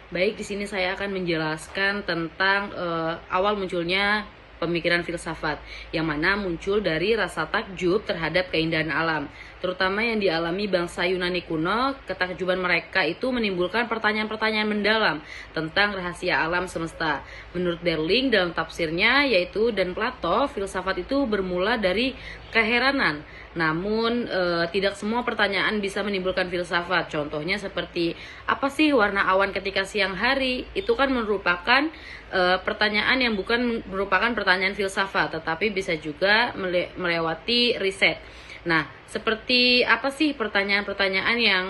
Baik, di sini saya akan menjelaskan tentang awal munculnya pemikiran filsafat, yang mana muncul dari rasa takjub terhadap keindahan alam, terutama yang dialami bangsa Yunani kuno. Ketakjuban mereka itu menimbulkan pertanyaan-pertanyaan mendalam tentang rahasia alam semesta. Menurut Berling dalam tafsirnya, yaitu dan Plato, filsafat itu bermula dari keheranan. Namun tidak semua pertanyaan bisa menimbulkan filsafat. Contohnya seperti apa sih warna awan ketika siang hari? Itu kan merupakan pertanyaan yang bukan merupakan pertanyaan filsafat, tetapi bisa juga melewati riset. Nah, seperti apa sih pertanyaan-pertanyaan yang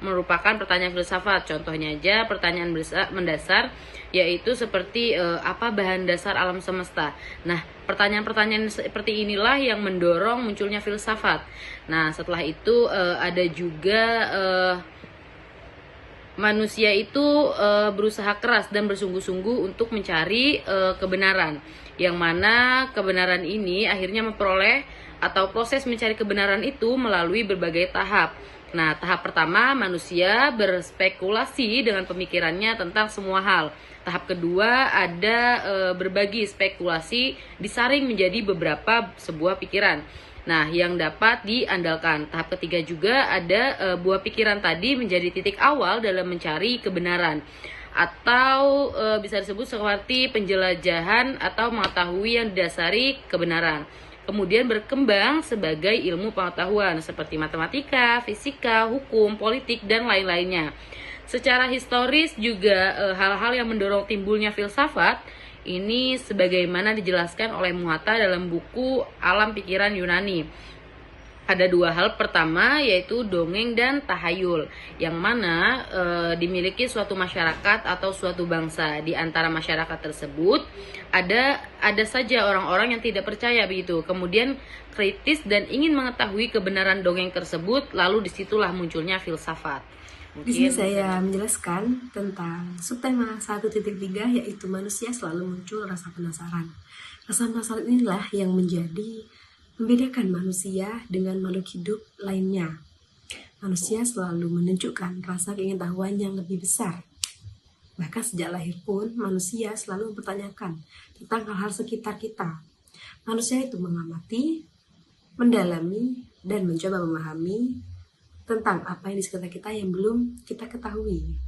merupakan pertanyaan filsafat? Contohnya aja pertanyaan mendasar, yaitu seperti apa bahan dasar alam semesta. Nah, pertanyaan-pertanyaan seperti inilah yang mendorong munculnya filsafat. Nah, setelah itu ada juga manusia itu berusaha keras dan bersungguh-sungguh untuk mencari kebenaran, yang mana kebenaran ini akhirnya memperoleh atau proses mencari kebenaran itu melalui berbagai tahap. Nah, tahap pertama manusia berspekulasi dengan pemikirannya tentang semua hal. Tahap kedua ada berbagi spekulasi disaring menjadi beberapa sebuah pikiran. Nah, yang dapat diandalkan. Tahap ketiga juga ada buah pikiran tadi menjadi titik awal dalam mencari kebenaran, atau bisa disebut seperti penjelajahan atau mengetahui yang didasari kebenaran. Kemudian berkembang sebagai ilmu pengetahuan seperti matematika, fisika, hukum, politik, dan lain-lainnya. Secara historis juga hal-hal yang mendorong timbulnya filsafat ini sebagaimana dijelaskan oleh Muhatta dalam buku Alam Pikiran Yunani. Ada dua hal, pertama yaitu dongeng dan tahayul, yang mana dimiliki suatu masyarakat atau suatu bangsa. Di antara masyarakat tersebut ada saja orang-orang yang tidak percaya begitu, kemudian kritis dan ingin mengetahui kebenaran dongeng tersebut, lalu disitulah munculnya filsafat. Di sini Mungkin saya menjelaskan tentang subtema 1.3, yaitu manusia selalu muncul rasa penasaran. Rasa penasaran inilah yang menjadi membedakan manusia dengan makhluk hidup lainnya. Manusia selalu menunjukkan rasa keingintahuan yang lebih besar. Bahkan sejak lahir pun manusia selalu mempertanyakan tentang hal-hal sekitar kita. Manusia itu mengamati, mendalami, dan mencoba memahami tentang apa yang di sekitar kita yang belum kita ketahui.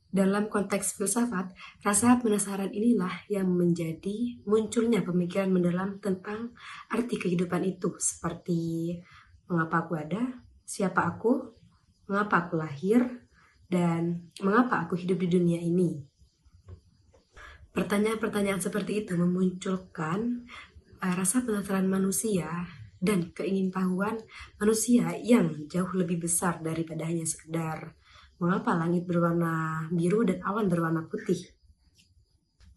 Dalam konteks filsafat, rasa penasaran inilah yang menjadi munculnya pemikiran mendalam tentang arti kehidupan itu, seperti mengapa aku ada, siapa aku, mengapa aku lahir, dan mengapa aku hidup di dunia ini. Pertanyaan-pertanyaan seperti itu memunculkan rasa penasaran manusia dan keingintahuan manusia yang jauh lebih besar daripada hanya sekedar mengapa langit berwarna biru dan awan berwarna putih.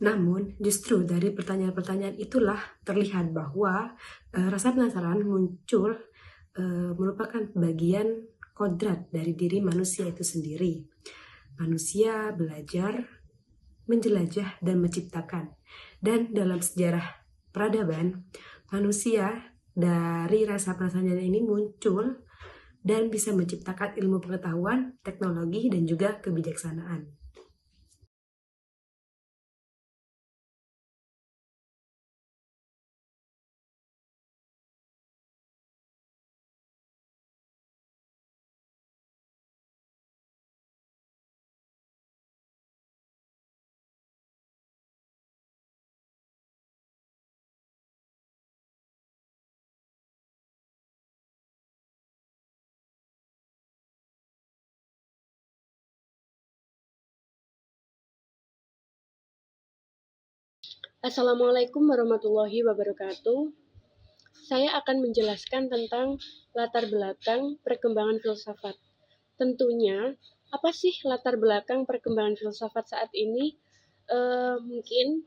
Namun, justru dari pertanyaan-pertanyaan itulah terlihat bahwa rasa penasaran muncul merupakan bagian kodrat dari diri manusia itu sendiri. Manusia belajar, menjelajah, dan menciptakan. Dan dalam sejarah peradaban, manusia dari rasa penasaran ini muncul dan bisa menciptakan ilmu pengetahuan, teknologi, dan juga kebijaksanaan. Assalamualaikum warahmatullahi wabarakatuh. Saya akan menjelaskan tentang latar belakang perkembangan filsafat. Tentunya, apa sih latar belakang perkembangan filsafat saat ini? Mungkin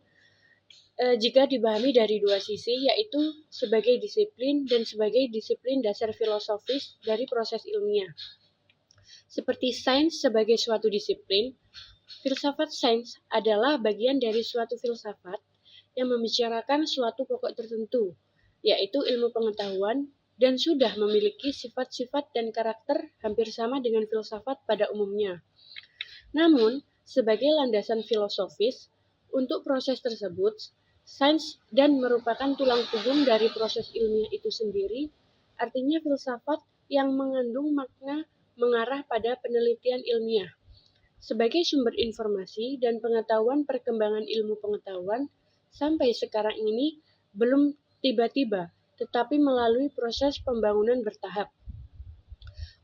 jika dipahami dari dua sisi, yaitu sebagai disiplin dan sebagai disiplin dasar filosofis dari proses ilmiah. Seperti sains sebagai suatu disiplin, filsafat sains adalah bagian dari suatu filsafat yang membicarakan suatu pokok tertentu, yaitu ilmu pengetahuan, dan sudah memiliki sifat-sifat dan karakter hampir sama dengan filsafat pada umumnya. Namun, sebagai landasan filosofis untuk proses tersebut, sains dan merupakan tulang punggung dari proses ilmiah itu sendiri, artinya filsafat yang mengandung makna mengarah pada penelitian ilmiah. Sebagai sumber informasi dan pengetahuan perkembangan ilmu pengetahuan, sampai sekarang ini belum tiba-tiba, tetapi melalui proses pembangunan bertahap.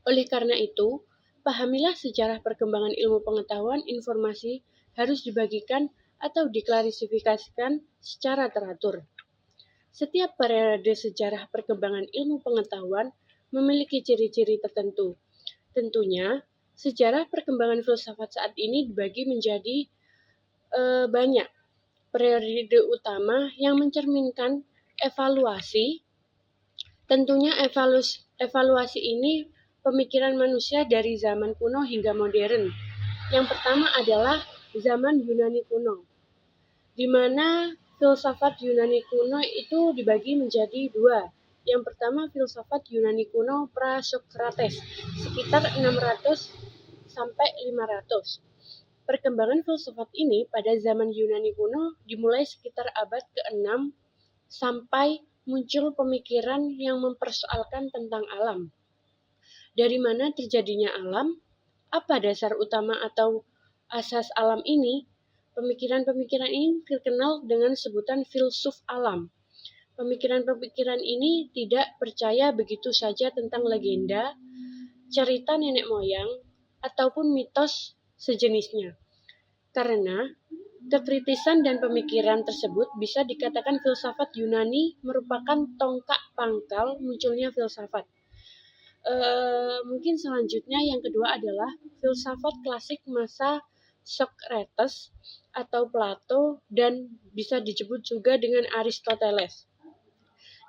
Oleh karena itu, pahamilah sejarah perkembangan ilmu pengetahuan informasi harus dibagikan atau diklarifikasikan secara teratur. Setiap periode sejarah perkembangan ilmu pengetahuan memiliki ciri-ciri tertentu. Tentunya, sejarah perkembangan filsafat saat ini dibagi menjadi banyak periode utama yang mencerminkan evaluasi. Tentunya evaluasi ini pemikiran manusia dari zaman kuno hingga modern. Yang pertama adalah zaman Yunani kuno, di mana filsafat Yunani kuno itu dibagi menjadi dua. Yang pertama filsafat Yunani kuno pra-Sokrates, sekitar 600 sampai 500. Perkembangan filsafat ini pada zaman Yunani kuno dimulai sekitar abad ke-6 sampai muncul pemikiran yang mempersoalkan tentang alam. Dari mana terjadinya alam? Apa dasar utama atau asas alam ini? Pemikiran-pemikiran ini terkenal dengan sebutan filsuf alam. Pemikiran-pemikiran ini tidak percaya begitu saja tentang legenda, cerita nenek moyang, ataupun mitos sejenisnya. Karena kekritisan dan pemikiran tersebut bisa dikatakan filsafat Yunani merupakan tongkat pangkal munculnya filsafat. Mungkin selanjutnya yang kedua adalah filsafat klasik masa Socrates atau Plato dan bisa disebut juga dengan Aristoteles.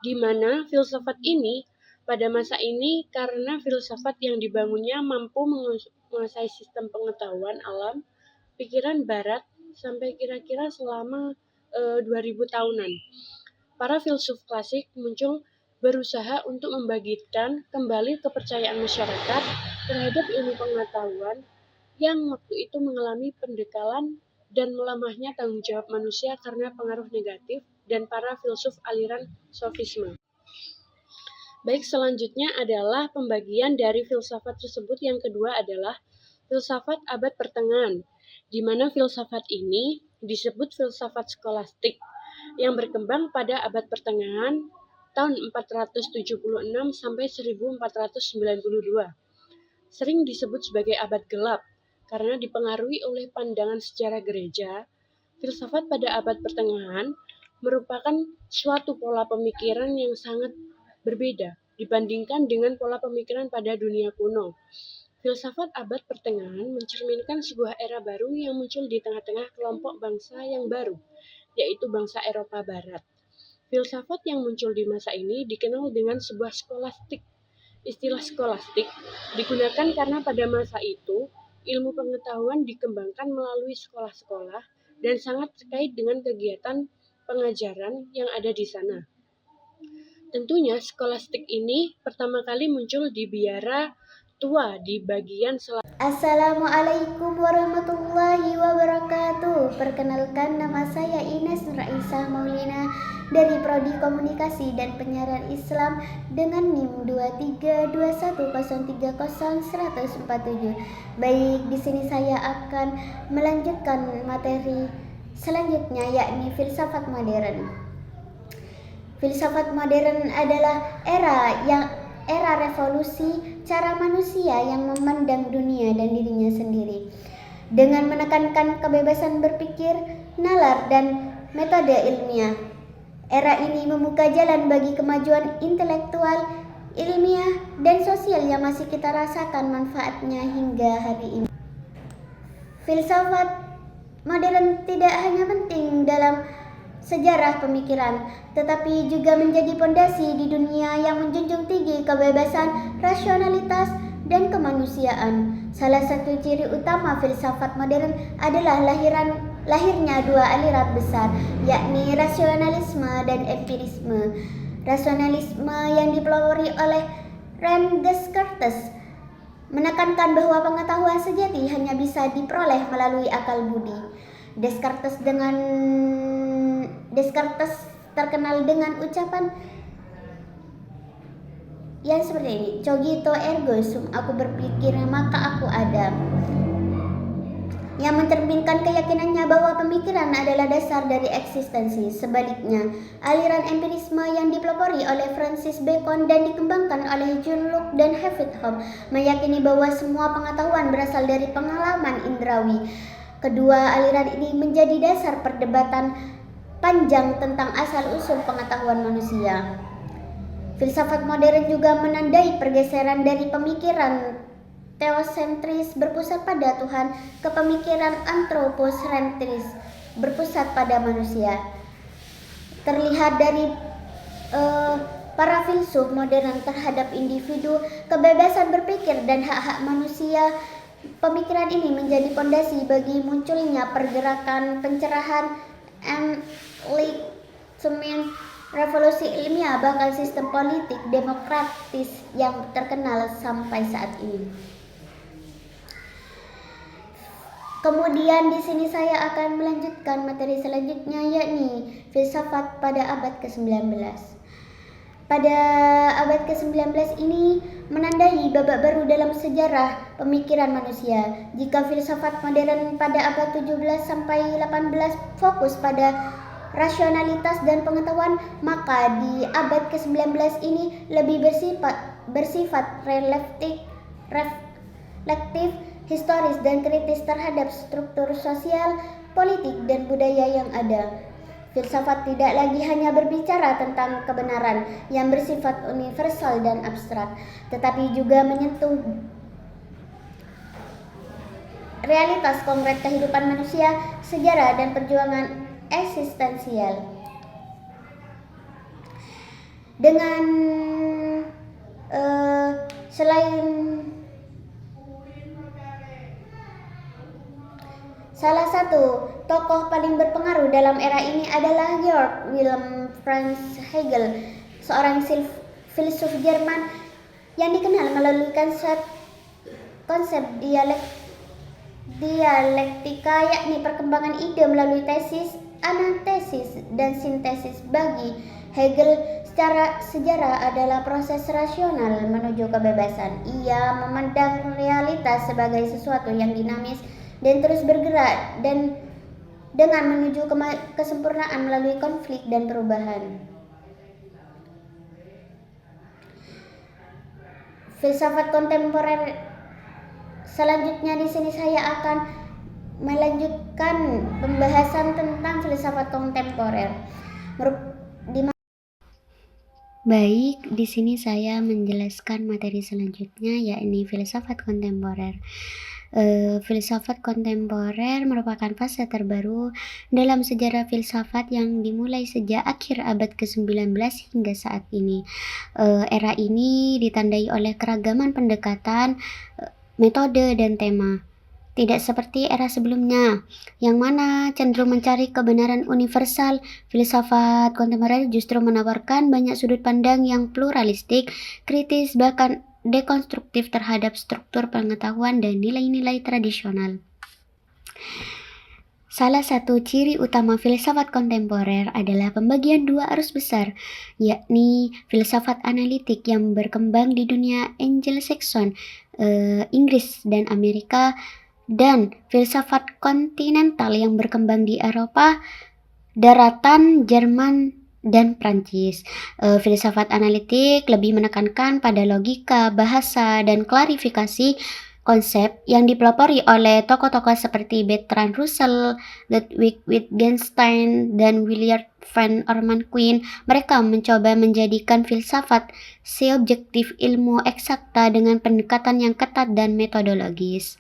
Di mana filsafat ini pada masa ini karena filsafat yang dibangunnya mampu menguasai sistem pengetahuan alam, pikiran barat sampai kira-kira selama 2000 tahunan. Para filsuf klasik muncul berusaha untuk membangkitkan kembali kepercayaan masyarakat terhadap ilmu pengetahuan yang waktu itu mengalami pendekalan dan melemahnya tanggung jawab manusia karena pengaruh negatif dan para filsuf aliran sofisme. Baik, selanjutnya adalah pembagian dari filsafat tersebut. Yang kedua adalah filsafat abad pertengahan, di mana filsafat ini disebut filsafat skolastik yang berkembang pada abad pertengahan tahun 476 sampai 1492. Sering disebut sebagai abad gelap karena dipengaruhi oleh pandangan sejarah gereja. Filsafat pada abad pertengahan merupakan suatu pola pemikiran yang sangat berbeda dibandingkan dengan pola pemikiran pada dunia kuno. Filsafat abad pertengahan mencerminkan sebuah era baru yang muncul di tengah-tengah kelompok bangsa yang baru, yaitu bangsa Eropa Barat. Filsafat yang muncul di masa ini dikenal dengan sebuah skolastik. Istilah skolastik digunakan karena pada masa itu ilmu pengetahuan dikembangkan melalui sekolah-sekolah dan sangat terkait dengan kegiatan pengajaran yang ada di sana. Tentunya skolastik ini pertama kali muncul di Biara Tua di bagian selatan. Assalamualaikum warahmatullahi wabarakatuh. Perkenalkan, nama saya Ines Nuraisah Maulina dari Prodi Komunikasi dan Penyiaran Islam dengan NIM 23210300147. Baik, di sini saya akan melanjutkan materi selanjutnya, yakni filsafat modern. Filsafat modern adalah era revolusi cara manusia yang memandang dunia dan dirinya sendiri dengan menekankan kebebasan berpikir, nalar, dan metode ilmiah. Era ini membuka jalan bagi kemajuan intelektual, ilmiah, dan sosial yang masih kita rasakan manfaatnya hingga hari ini. Filsafat modern tidak hanya penting dalam sejarah pemikiran, tetapi juga menjadi pondasi di dunia yang menjunjung tinggi kebebasan, rasionalitas, dan kemanusiaan. Salah satu ciri utama filsafat modern adalah lahirnya dua aliran besar, yakni rasionalisme dan empirisme. Rasionalisme yang dipelopori oleh Rene Descartes menekankan bahwa pengetahuan sejati hanya bisa diperoleh melalui akal budi. Descartes terkenal dengan ucapan yang seperti ini, cogito ergo sum, aku berpikir maka aku ada, yang mencerminkan keyakinannya bahwa pemikiran adalah dasar dari eksistensi. Sebaliknya, aliran empirisme yang dipelopori oleh Francis Bacon dan dikembangkan oleh John Locke dan David Hume meyakini bahwa semua pengetahuan berasal dari pengalaman indrawi. Kedua aliran ini menjadi dasar perdebatan panjang tentang asal-usul pengetahuan manusia. Filsafat modern juga menandai pergeseran dari pemikiran teosentris berpusat pada Tuhan ke pemikiran antroposentris berpusat pada manusia. Terlihat dari para filsuf modern terhadap individu, kebebasan berpikir dan hak-hak manusia. Pemikiran ini menjadi fondasi bagi munculnya pergerakan pencerahan, enlightenment, revolusi ilmiah, bahkan sistem politik demokratis yang terkenal sampai saat ini. Kemudian di sini saya akan melanjutkan materi selanjutnya, yakni filsafat pada abad ke-19. Pada abad ke-19 ini menandai babak baru dalam sejarah pemikiran manusia. Jika filsafat modern pada abad 17 sampai 18 fokus pada rasionalitas dan pengetahuan, maka di abad ke-19 ini lebih bersifat reflektif, historis dan kritis terhadap struktur sosial, politik, dan budaya yang ada. Filsafat tidak lagi hanya berbicara tentang kebenaran yang bersifat universal dan abstrak, tetapi juga menyentuh realitas konkret kehidupan manusia, sejarah, dan perjuangan eksistensial. Dengan selain salah satu tokoh paling berpengaruh dalam era ini adalah Georg Wilhelm Franz Hegel, seorang filsuf Jerman yang dikenal melalui konsep dialektika, yakni perkembangan ide melalui tesis, antetesis, dan sintesis. Bagi Hegel, secara sejarah adalah proses rasional menuju kebebasan. Ia memandang realitas sebagai sesuatu yang dinamis dan terus bergerak dan dengan menuju kesempurnaan melalui konflik dan perubahan. Filsafat kontemporer selanjutnya, di sini saya akan melanjutkan pembahasan tentang filsafat kontemporer. Baik, di sini saya menjelaskan materi selanjutnya, yakni filsafat kontemporer. Filsafat kontemporer merupakan fase terbaru dalam sejarah filsafat yang dimulai sejak akhir abad ke-19 hingga saat ini. Era ini ditandai oleh keragaman pendekatan, metode, dan tema. Tidak seperti era sebelumnya, yang mana cenderung mencari kebenaran universal. Filsafat kontemporer justru menawarkan banyak sudut pandang yang pluralistik, kritis, bahkan dekonstruktif terhadap struktur pengetahuan dan nilai-nilai tradisional. Salah satu ciri utama filsafat kontemporer adalah pembagian dua arus besar, yakni filsafat analitik yang berkembang di dunia Anglo-Saxon, Inggris dan Amerika, dan filsafat kontinental yang berkembang di Eropa, daratan, Jerman, dan Prancis. Filsafat analitik lebih menekankan pada logika, bahasa, dan klarifikasi konsep yang dipelopori oleh tokoh-tokoh seperti Bertrand Russell, Ludwig Wittgenstein, dan Willard van Orman Quine. Mereka mencoba menjadikan filsafat seobjektif ilmu eksakta dengan pendekatan yang ketat dan metodologis.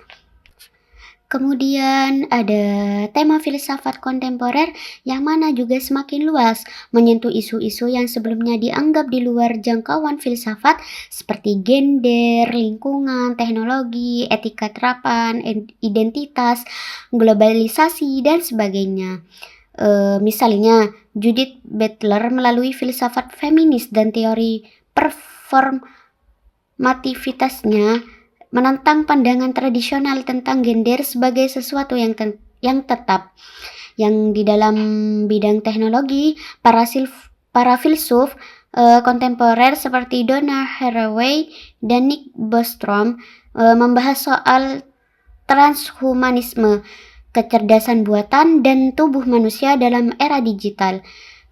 Kemudian ada tema filsafat kontemporer yang mana juga semakin luas, menyentuh isu-isu yang sebelumnya dianggap di luar jangkauan filsafat seperti gender, lingkungan, teknologi, etika terapan, identitas, globalisasi, dan sebagainya. Misalnya Judith Butler melalui filsafat feminis dan teori performativitasnya menentang pandangan tradisional tentang gender sebagai sesuatu yang tetap. Yang di dalam bidang teknologi, para filsuf kontemporer seperti Donna Haraway dan Nick Bostrom membahas soal transhumanisme, kecerdasan buatan, dan tubuh manusia dalam era digital.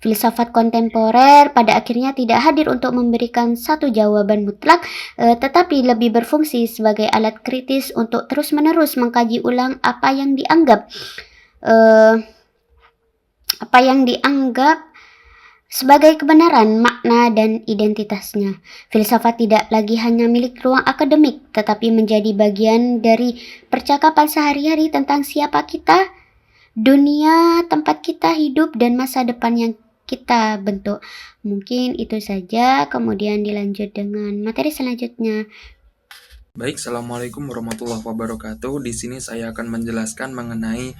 Filsafat kontemporer pada akhirnya tidak hadir untuk memberikan satu jawaban mutlak, tetapi lebih berfungsi sebagai alat kritis untuk terus-menerus mengkaji ulang apa yang dianggap sebagai kebenaran, makna, dan identitasnya. Filsafat tidak lagi hanya milik ruang akademik, tetapi menjadi bagian dari percakapan sehari-hari tentang siapa kita, dunia tempat kita hidup, dan masa depan yang kita bentuk. Mungkin itu saja, kemudian dilanjut dengan materi selanjutnya. Baik, Assalamualaikum warahmatullahi wabarakatuh. Di sini saya akan menjelaskan mengenai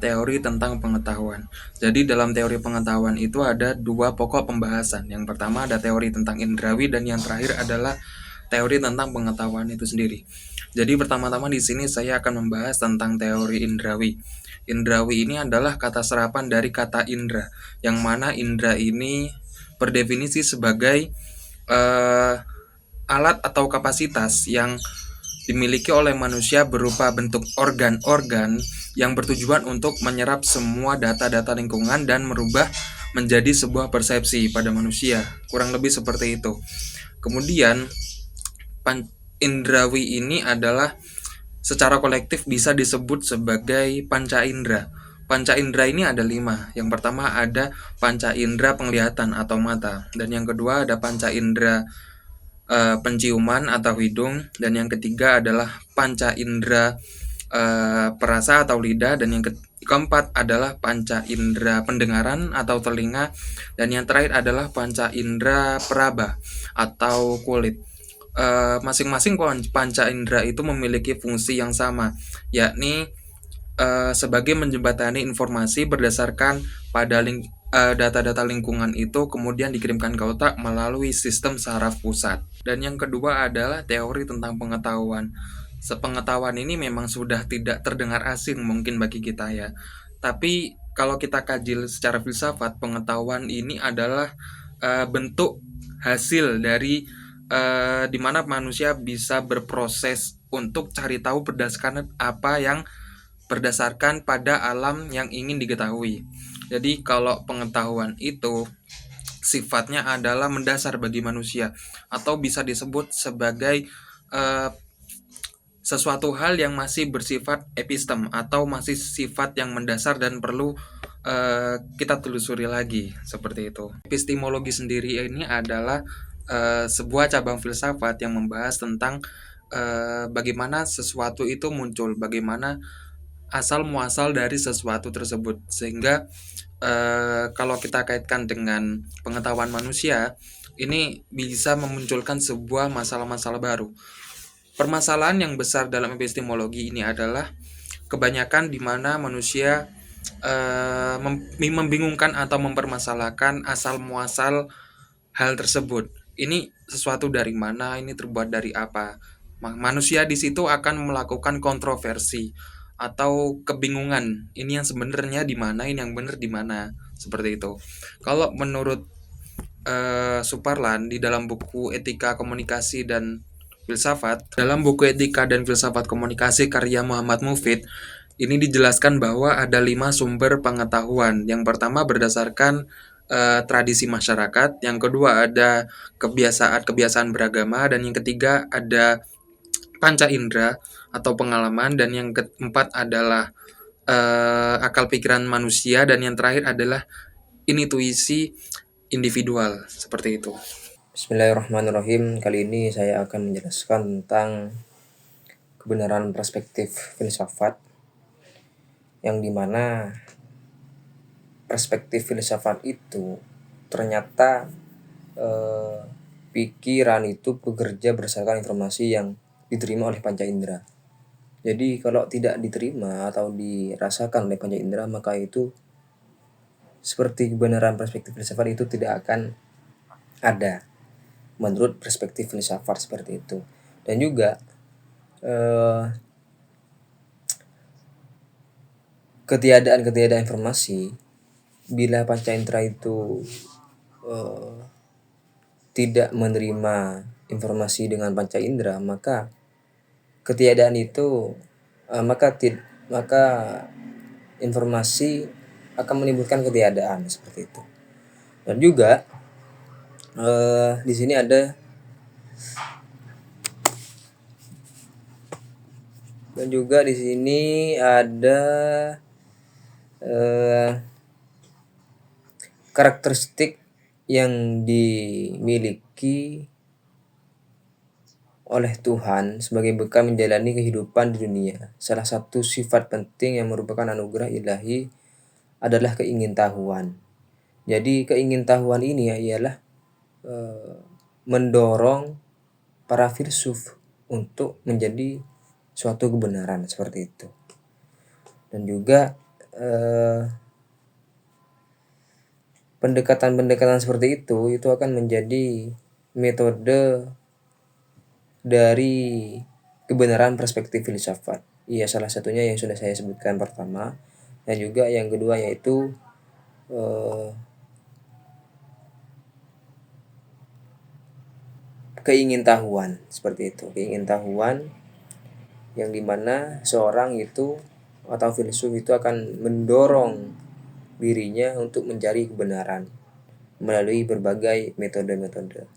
teori tentang pengetahuan. Jadi dalam teori pengetahuan itu ada dua pokok pembahasan. Yang pertama ada teori tentang indrawi dan yang terakhir adalah teori tentang pengetahuan itu sendiri. Jadi pertama-tama di sini saya akan membahas tentang teori indrawi. Indrawi ini adalah kata serapan dari kata indra, yang mana indra ini berdefinisi sebagai alat atau kapasitas yang dimiliki oleh manusia berupa bentuk organ-organ yang bertujuan untuk menyerap semua data-data lingkungan dan merubah menjadi sebuah persepsi pada manusia. Kurang lebih seperti itu. Kemudian indrawi ini adalah secara kolektif bisa disebut sebagai panca indera. Panca indera ini ada 5. Yang pertama ada panca indera penglihatan atau mata, dan yang kedua ada panca indera penciuman atau hidung, dan yang ketiga adalah panca indera perasa atau lidah, dan yang keempat adalah panca indera pendengaran atau telinga, dan yang terakhir adalah panca indera peraba atau kulit. Masing-masing panca indera itu memiliki fungsi yang sama, yakni sebagai menjembatani informasi berdasarkan pada data-data lingkungan itu kemudian dikirimkan ke otak melalui sistem saraf pusat. Dan yang kedua adalah teori tentang pengetahuan. Sepengetahuan ini memang sudah tidak terdengar asing mungkin bagi kita ya. Tapi kalau kita kaji secara filsafat, pengetahuan ini adalah bentuk hasil dari di mana manusia bisa berproses untuk cari tahu berdasarkan pada alam yang ingin diketahui. Jadi kalau pengetahuan itu sifatnya adalah mendasar bagi manusia, atau bisa disebut sebagai sesuatu hal yang masih bersifat epistem atau masih sifat yang mendasar dan perlu kita telusuri lagi, seperti itu. Epistemologi sendiri ini adalah sebuah cabang filsafat yang membahas tentang bagaimana sesuatu itu muncul, bagaimana asal muasal dari sesuatu tersebut, sehingga kalau kita kaitkan dengan pengetahuan manusia, ini bisa memunculkan sebuah masalah-masalah baru. Permasalahan yang besar dalam epistemologi ini adalah kebanyakan di mana manusia membingungkan atau mempermasalahkan asal muasal hal tersebut. Ini sesuatu dari mana, ini terbuat dari apa. Manusia di situ akan melakukan kontroversi atau kebingungan, ini yang sebenarnya di mana, ini yang benar di mana, seperti itu. Kalau menurut Suparlan di dalam buku Etika Komunikasi dan Filsafat, dalam buku Etika dan Filsafat Komunikasi karya Muhammad Mufid, ini dijelaskan bahwa ada 5 sumber pengetahuan. Yang pertama berdasarkan tradisi masyarakat, yang kedua ada kebiasaan beragama, dan yang ketiga ada panca indera atau pengalaman, dan yang keempat adalah akal pikiran manusia, dan yang terakhir adalah intuisi individual, seperti itu. Bismillahirrahmanirrahim. Kali ini saya akan menjelaskan tentang kebenaran perspektif filsafat, yang dimana perspektif filsafat itu ternyata pikiran itu bekerja berdasarkan informasi yang diterima oleh panca indera. Jadi kalau tidak diterima atau dirasakan oleh panca indera, maka itu seperti kebenaran perspektif filsafat itu tidak akan ada menurut perspektif filsafat, seperti itu. Dan juga eh, ketiadaan informasi. Bila panca indera itu eh, tidak menerima informasi dengan panca indera, maka ketiadaan itu maka informasi akan menimbulkan ketiadaan seperti itu. Dan juga di sini ada karakteristik yang dimiliki oleh Tuhan sebagai bekal menjalani kehidupan di dunia. Salah satu sifat penting yang merupakan anugerah ilahi adalah keingintahuan. Jadi keingintahuan ini ialah mendorong para filsuf untuk menjadi suatu kebenaran seperti itu. Dan juga pendekatan-pendekatan seperti itu akan menjadi metode dari kebenaran perspektif filsafat. Iya, salah satunya yang sudah saya sebutkan pertama, dan juga yang kedua yaitu keingintahuan seperti itu. Keingintahuan yang dimana seorang itu atau filsuf itu akan mendorong dirinya untuk mencari kebenaran melalui berbagai metode-metode.